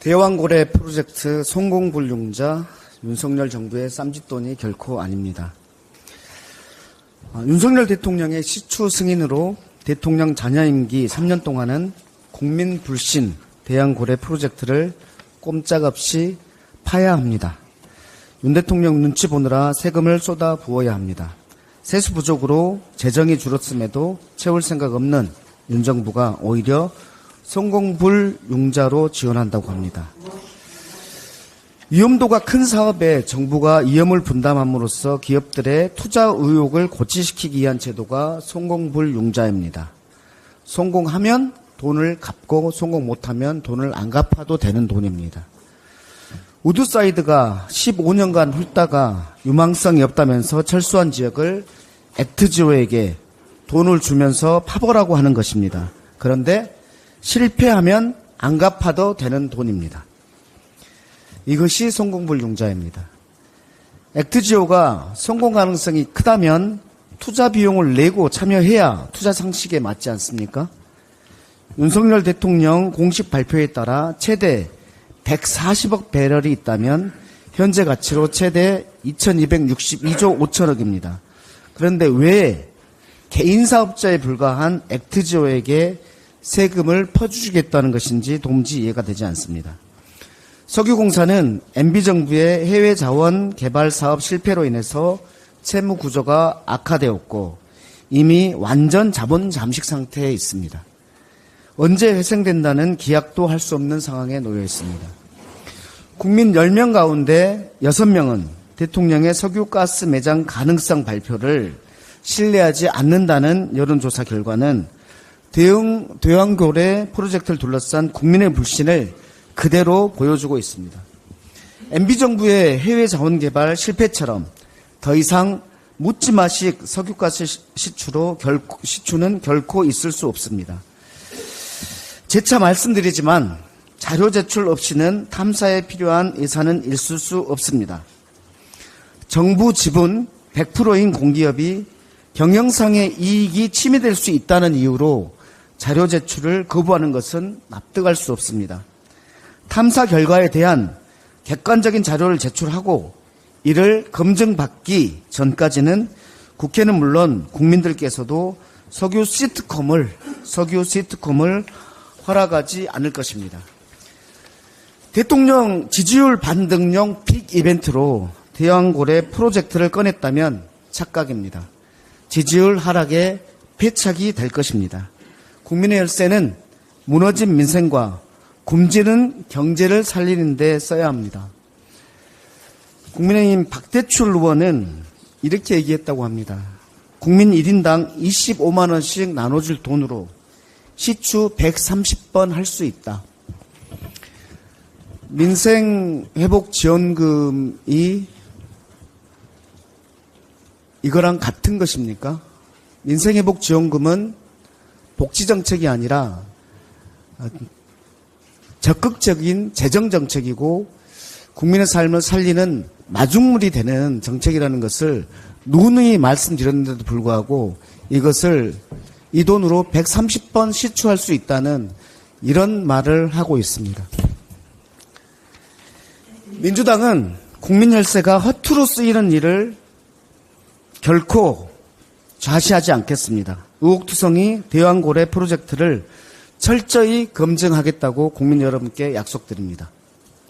대왕고래 프로젝트 성공불능자 윤석열 정부의 쌈짓돈이 결코 아닙니다. 윤석열 대통령의 시추 승인으로 대통령 잔여 임기 3년 동안은 국민 불신 대왕고래 프로젝트를 꼼짝없이 파야 합니다. 윤 대통령 눈치 보느라 세금을 쏟아 부어야 합니다. 세수 부족으로 재정이 줄었음에도 채울 생각 없는 윤 정부가 오히려 성공불융자로 지원한다고 합니다. 위험도가 큰 사업에 정부가 위험을 분담함으로써 기업들의 투자 의욕을 고취시키기 위한 제도가 성공불융자입니다. 성공하면 돈을 갚고 성공 못하면 돈을 안 갚아도 되는 돈입니다. 우드사이드가 15년간 훑다가 유망성이 없다면서 철수한 지역을 액트지오에게 돈을 주면서 파보라고 하는 것입니다. 그런데 실패하면 안 갚아도 되는 돈입니다. 이것이 성공불융자입니다. 액트지오가 성공 가능성이 크다면 투자 비용을 내고 참여해야 투자 상식에 맞지 않습니까? 윤석열 대통령 공식 발표에 따라 최대 140억 배럴이 있다면 현재 가치로 최대 2262조 5천억입니다. 그런데 왜 개인 사업자에 불과한 액트지오에게 세금을 퍼주시겠다는 것인지 도무지 이해가 되지 않습니다. 석유공사는 MB정부의 해외 자원 개발 사업 실패로 인해서 채무 구조가 악화되었고 이미 완전 자본 잠식 상태에 있습니다. 언제 회생된다는 기약도 할 수 없는 상황에 놓여 있습니다. 국민 10명 가운데 6명은 대통령의 석유가스 매장 가능성 발표를 신뢰하지 않는다는 여론조사 결과는 대왕고래 프로젝트를 둘러싼 국민의 불신을 그대로 보여주고 있습니다. MB정부의 해외 자원개발 실패처럼 더 이상 묻지마식 석유가스 시추는 결코 있을 수 없습니다. 재차 말씀드리지만 자료 제출 없이는 탐사에 필요한 예산은 있을 수 없습니다. 정부 지분 100%인 공기업이 경영상의 이익이 침해될 수 있다는 이유로 자료 제출을 거부하는 것은 납득할 수 없습니다. 탐사 결과에 대한 객관적인 자료를 제출하고 이를 검증받기 전까지는 국회는 물론 국민들께서도 석유 시트콤을 허락하지 않을 것입니다. 대통령 지지율 반등용 빅 이벤트로 대왕고래 프로젝트를 꺼냈다면 착각입니다. 지지율 하락의 패착이 될 것입니다. 국민의 열쇠는 무너진 민생과 굶주린 경제를 살리는 데 써야 합니다. 국민의힘 박대출 의원은 이렇게 얘기했다고 합니다. 국민 1인당 25만 원씩 나눠줄 돈으로 시추 130번 할 수 있다. 민생회복지원금이 이거랑 같은 것입니까? 민생회복지원금은 복지정책이 아니라 적극적인 재정정책이고 국민의 삶을 살리는 마중물이 되는 정책이라는 것을 누누이 말씀드렸는데도 불구하고 이것을 이 돈으로 130번 시추할 수 있다는 이런 말을 하고 있습니다. 민주당은 국민 혈세가 허투루 쓰이는 일을 결코 좌시하지 않겠습니다. 의혹투성이 대왕고래 프로젝트를 철저히 검증하겠다고 국민 여러분께 약속드립니다.